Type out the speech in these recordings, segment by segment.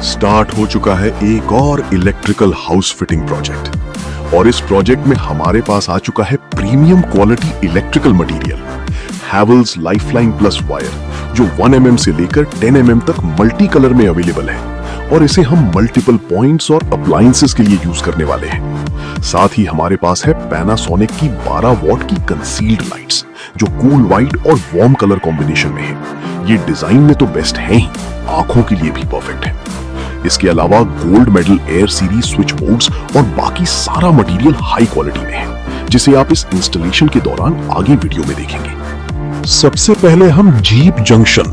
Start हो चुका है एक और इलेक्ट्रिकल हाउस फिटिंग प्रोजेक्ट और इस प्रोजेक्ट में हमारे पास आ चुका है premium quality electrical material Havells lifeline plus wire जो 1 mm से लेकर 10 mm तक मल्टी कलर में अवेलेबल है और इसे हम मल्टीपल पॉइंट्स और अप्लायंसेस के लिए यूज करने वाले हैं। साथ ही हमारे पास है पैनासोनिक की 12 वॉट की कंसील्ड लाइट्स जो कूल व्हाइट और वार्म कलर कॉम्बिनेशन में है। ये डिजाइन में तो बेस्ट है ही, आंखों के लिए भी परफेक्ट है। इसके अलावा gold medal air series switch boards और बाकी सारा मटेरियल हाई क्वालिटी में है जिसे आप इस इंस्टॉलेशन के दौरान आगे वीडियो में देखेंगे। सबसे पहले हम जीप जंक्शन,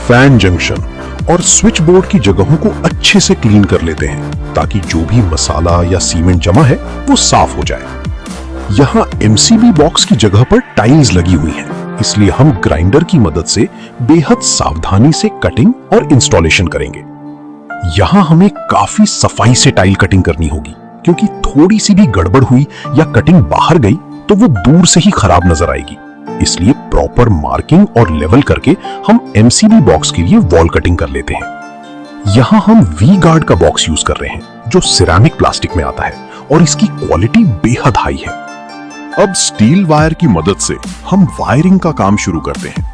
फैन जंक्शन और स्विच बोर्ड की जगहों को अच्छे से क्लीन कर लेते हैं ताकि जो भी मसाला या सीमेंट जमा है वो साफ हो जाए। यहाँ एमसीबी बॉक्स की जगह पर टाइल्स लगी हुई हैं, इसलिए हम ग्राइंडर की मदद से बेहद सावधानी से कटिंग और इंस्टॉलेशन करेंगे। यहाँ हमें काफी सफाई से टाइल कटिंग करनी होगी क्योंकि थोड़ी सी भी गड़बड़ हुई या कटिंग बाहर गई तो वो दूर से ही खराब नजर आएगी। इसलिए प्रॉपर मार्किंग और लेवल करके हम एमसीबी बॉक्स के लिए वॉल कटिंग कर लेते हैं। यहाँ हम वी गार्ड का बॉक्स यूज कर रहे हैं जो सिरेमिक प्लास्टिक में आता है और इसकी क्वालिटी बेहद हाई है। अब स्टील वायर की मदद से हम वायरिंग का काम शुरू करते हैं।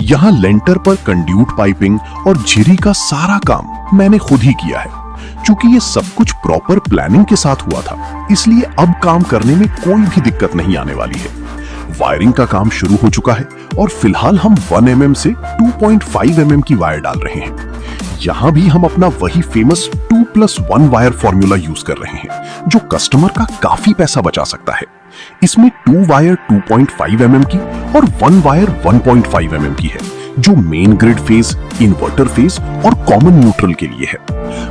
यहाँ लेंटर पर कंड्यूट पाइपिंग और झिरी का सारा काम मैंने खुद ही किया है। चूंकि ये सब कुछ प्रॉपर प्लानिंग के साथ हुआ था, इसलिए अब काम करने में कोई भी दिक्कत नहीं आने वाली है। वायरिंग का काम शुरू हो चुका है और फिलहाल हम 1 mm से 2.5 mm की वायर डाल रहे हैं। यहाँ भी हम अपना वही फेमस 2+1 वायर फॉर्मूला यूज कर रहे हैं जो कस्टमर का काफी पैसा बचा सकता है। इसमें 2 वायर 2.5 mm की और 1 वायर 1.5 mm की है जो main grid phase, inverter phase और कॉमन न्यूट्रल के लिए है।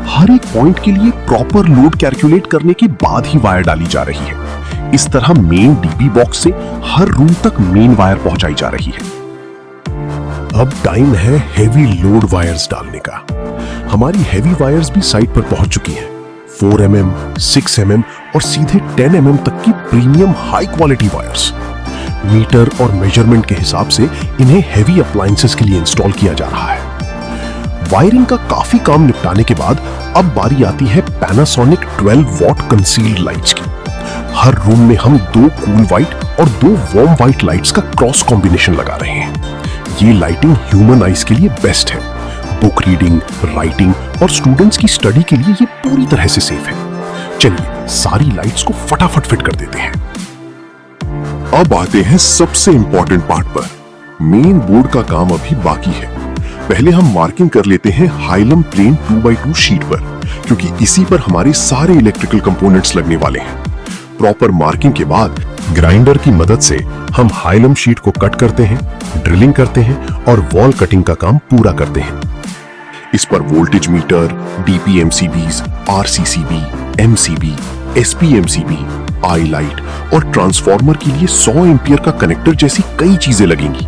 हर एक पॉइंट के लिए प्रॉपर लोड कैलकुलेट करने के बाद ही वायर डाली जा रही है। इस तरह मेन डीबी बॉक्स से हर रूम तक मेन वायर पहुंचाई जा रही है। अब टाइम है हेवी लोड वायर्स डालने का। हमारी हेवी वायर्स भी साइट पर पहुंच चुकी हैं। 4 mm, 6 mm और सीधे 10 mm तक की premium high quality wires. Meter और मेजरमेंट के हिसाब से इन्हें हेवी अप्लायंसेस के लिए इंस्टॉल किया जा रहा है। वायरिंग का काफी काम निपटाने के बाद अब बारी आती है पैनासोनिक 12 वॉट कंसील्ड लाइट्स की। हर रूम में हम 2 कूल व्हाइट और 2 वार्म व्हाइट लाइट्स का क्रॉस कॉम्बिनेशन लगा रहे हैं। ये लाइटिंग ह्यूमन आइज के लिए बेस्ट है। बुक रीडिंग, राइटिंग और स्टूडेंट्स की स्टडी के लिए ये पूरी तरह से सेफ है। चलिए सारी लाइट्स को फटाफट फिट कर देते हैं। अब आते हैं सबसे इंपॉर्टेंट पार्ट पर। मेन बोर्ड का काम अभी बाकी है। पहले हम मार्किंग कर लेते हैं हाइलम प्लेन 2x2 शीट पर क्योंकि इसी पर हमारे सारे इलेक्ट्रिकल कंपोनेंट्स लगने वाले हैं। प्रॉपर मार्किंग के बाद ग्राइंडर की मदद से हम हाइलम शीट को कट करते हैं, ड्रिलिंग करते हैं और वॉल कटिंग का काम पूरा करते हैं। इस पर वोल्टेज मीटर, डीपीएमसीबीज, आरसीसीबी, एमसीबी, एसपीएमसीबी, आई लाइट और ट्रांसफार्मर के लिए 100 एम्पियर का कनेक्टर जैसी कई चीजें लगेंगी।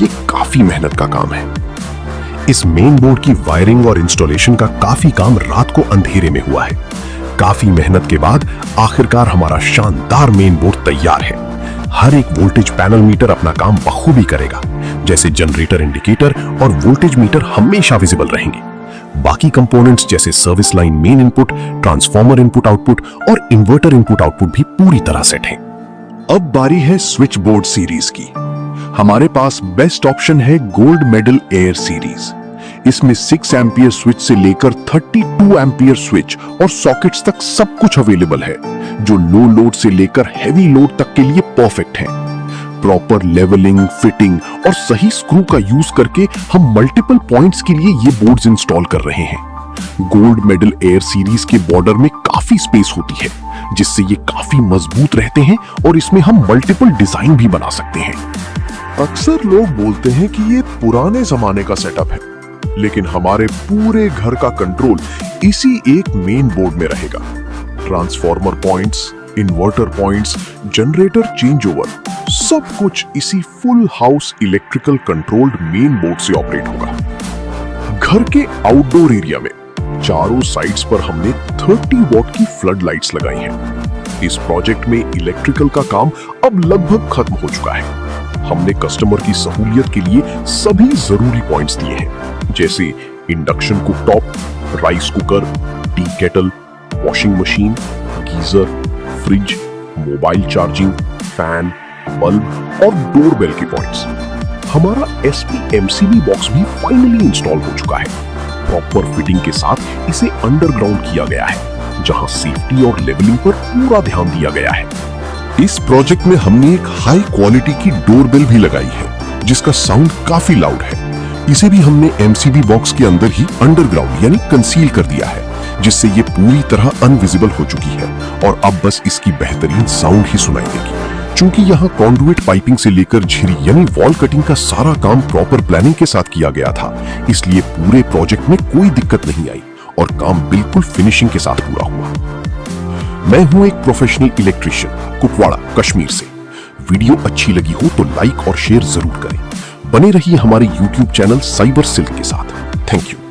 ये काफी मेहनत का काम है। इस मेन बोर्ड की वायरिंग और इंस्टॉलेशन का काफी काम रात को अंधेरे में हुआ है। काफी मेहनत के बाद आखिरकार हमारा शानदार मेन बोर्ड तैयार है। हर एक वोल्टेज पैनल मीटर अपना काम बखूबी करेगा, जैसे जनरेटर इंडिकेटर और वोल्टेज मीटर हमेशा विजिबल रहेंगे। बाकी कंपोनेंट्स जैसे service line main input, transformer input output और इन्वर्टर इनपुट आउटपुट भी पूरी तरह सेट हैं। अब बारी है स्विच बोर्ड सीरीज की। हमारे पास बेस्ट ऑप्शन है गोल्ड मेडल एयर सीरीज। इसमें 6 एम्पियर स्विच से लेकर 32 एम्पियर स्विच और सॉकेट्स तक सब कुछ अवेलेबल है जो लो लोड से लेकर हेवी लोड तक के लिए परफेक्ट है। प्रॉपर लेवलिंग, फिटिंग और सही स्क्रू का यूज करके हम मल्टीपल पॉइंट्स के लिए ये बोर्ड्स इंस्टॉल कर रहे हैं। गोल्ड मेडल एयर सीरीज के बॉर्डर में काफी स्पेस होती है जिससे ये काफी मजबूत रहते हैं और इसमें हम मल्टीपल डिजाइन भी बना सकते हैं। अक्सर लोग बोलते हैं कि ये पुराने जमाने का सेटअप है, लेकिन हमारे पूरे घर का कंट्रोल इसी एक मेन बोर्ड में रहेगा। Transformer points, inverter points, generator change over, सब कुछ इसी full house electrical controlled main board से ऑपरेट होगा। घर के आउटडोर एरिया में चारों साइड्स पर हमने 30 वॉट की फ्लड लाइट्स लगाई हैं। इस प्रोजेक्ट में इलेक्ट्रिकल का काम अब लगभग खत्म हो चुका है। हमने कस्टमर की सहूलियत के लिए सभी जरूरी पॉइंट्स दिए हैं, जैसे induction cooktop, rice cooker, T kettle, washing machine, geyser, fridge, mobile charging, fan, bulb और डोरबेल के पॉइंट्स। हमारा SPMCB बॉक्स भी फाइनली इंस्टॉल हो चुका है। प्रॉपर फिटिंग के साथ इसे अंडरग्राउंड किया गया है, जहां सेफ्टी और लेवलिंग पर पूरा ध्यान दिया गया है। इस प्रोजेक्ट में हमने एक हाई क्वालिटी की डोरबेल भी लगाई है, जिसका साउंड काफी लाउड है। इसे भी हमने MCB बॉक्स के अंदर ही अंडरग्राउंड यानी कंसील कर दिया है, जिससे ये पूरी तरह अनविजिबल हो चुकी है और अब बस इसकी बेहतरीन साउंड ही सुनाई देगी। चूंकि यहाँ कॉन्डुइट पाइपिंग से लेकर झिरी यानी वॉल कटिंग का सारा काम प्रॉपर प्लानिंग के साथ किया गया था, इसलिए पूरे प्रोजेक्ट में कोई दिक्कत नहीं आई और काम बिल्कुल फिनिशिंग के साथ पूरा हुआ। मैं हूं एक प्रोफेशनल इलेक्ट्रिशियन कुपवाड़ा कश्मीर से। वीडियो अच्छी लगी हो तो लाइक और शेयर जरूर करें। बने रहिए हमारे YouTube चैनल साइबर सिल्क के साथ। Thank you.